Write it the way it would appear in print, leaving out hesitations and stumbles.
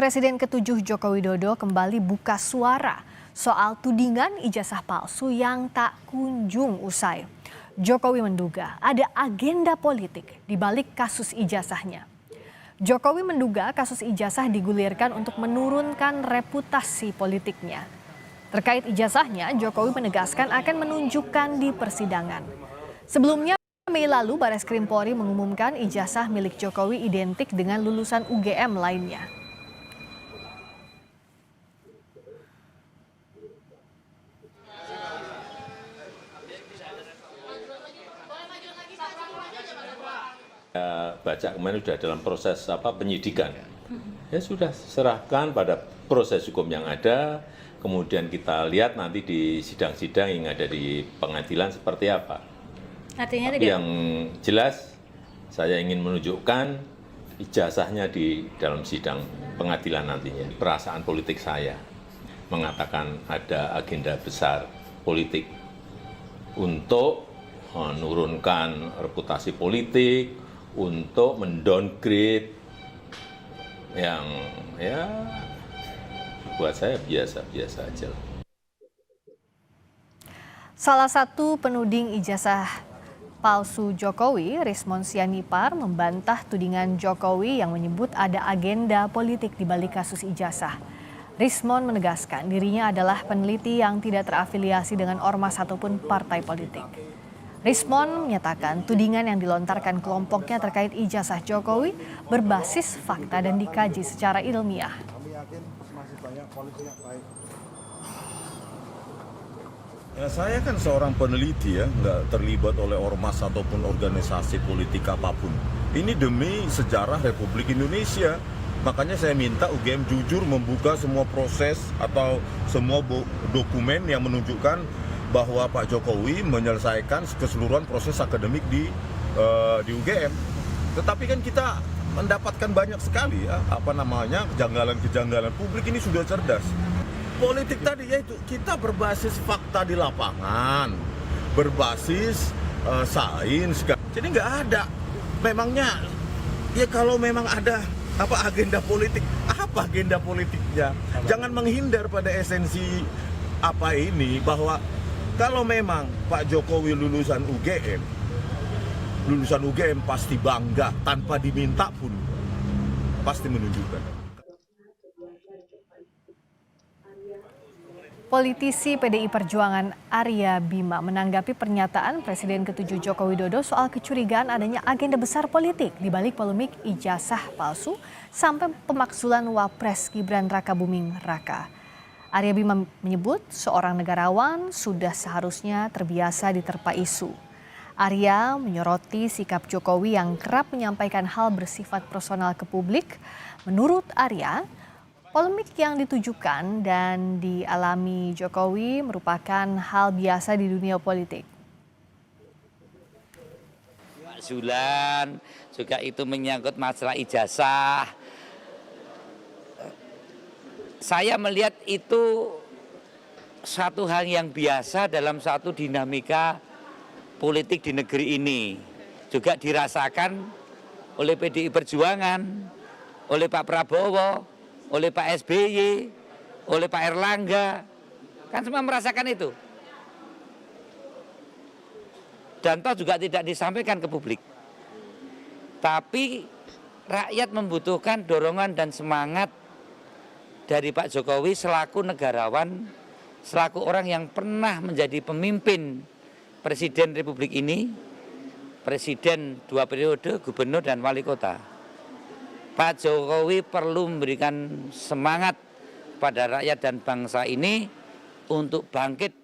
Presiden ke-7 Joko Widodo kembali buka suara soal tudingan ijazah palsu yang tak kunjung usai. Jokowi menduga ada agenda politik di balik kasus ijazahnya. Jokowi menduga kasus ijazah digulirkan untuk menurunkan reputasi politiknya. Terkait ijazahnya, Jokowi menegaskan akan menunjukkan di persidangan. Sebelumnya, Mei lalu Bareskrim Polri mengumumkan ijazah milik Jokowi identik dengan lulusan UGM lainnya. Baca kemarin sudah dalam proses penyidikan. Ya sudah serahkan pada proses hukum yang ada, kemudian kita lihat nanti di sidang-sidang yang ada di pengadilan seperti apa. Artinya tapi yang jelas saya ingin menunjukkan ijazahnya di dalam sidang pengadilan nantinya. Perasaan politik saya mengatakan ada agenda besar politik untuk menurunkan reputasi politik, untuk mendowngrade yang ya buat saya biasa-biasa aja. Salah satu penuding ijazah palsu Jokowi, Rismon Sianipar, membantah tudingan Jokowi yang menyebut ada agenda politik di balik kasus ijazah. Rismon menegaskan dirinya adalah peneliti yang tidak terafiliasi dengan ormas ataupun partai politik. Rismon menyatakan tudingan yang dilontarkan kelompoknya terkait ijazah Jokowi berbasis fakta dan dikaji secara ilmiah. Ya, saya kan seorang peneliti ya, nggak terlibat oleh ormas ataupun organisasi politik apapun. Ini demi sejarah Republik Indonesia. Makanya saya minta UGM jujur membuka semua proses atau semua dokumen yang menunjukkan bahwa Pak Jokowi menyelesaikan keseluruhan proses akademik di UGM. Tetapi kan kita mendapatkan banyak sekali ya, kejanggalan-kejanggalan. Publik ini sudah cerdas. Politik tadi yaitu kita berbasis fakta di lapangan, berbasis sains. Jadi nggak ada. Memangnya ya kalau memang ada agenda politik, apa agenda politiknya? Jangan menghindar pada esensi ini bahwa kalau memang Pak Jokowi lulusan UGM pasti bangga tanpa diminta pun pasti menunjukkan. Politisi PDI Perjuangan Arya Bima menanggapi pernyataan Presiden ke-7 Joko Widodo soal kecurigaan adanya agenda besar politik di balik polemik ijazah palsu sampai pemakzulan Wapres Gibran Rakabuming Raka. Arya Bima menyebut seorang negarawan sudah seharusnya terbiasa diterpa isu. Arya menyoroti sikap Jokowi yang kerap menyampaikan hal bersifat personal ke publik. Menurut Arya, polemik yang ditujukan dan dialami Jokowi merupakan hal biasa di dunia politik. Pak Zulan juga itu menyangkut masalah ijazah. Saya melihat itu satu hal yang biasa dalam satu dinamika politik di negeri ini. Juga dirasakan oleh PDI Perjuangan, oleh Pak Prabowo, oleh Pak SBY, oleh Pak Erlangga. Kan semua merasakan itu. Dan toh juga tidak disampaikan ke publik. Tapi rakyat membutuhkan dorongan dan semangat dari Pak Jokowi selaku negarawan, selaku orang yang pernah menjadi pemimpin Presiden Republik ini, Presiden 2 periode, Gubernur dan Wali Kota. Pak Jokowi perlu memberikan semangat pada rakyat dan bangsa ini untuk bangkit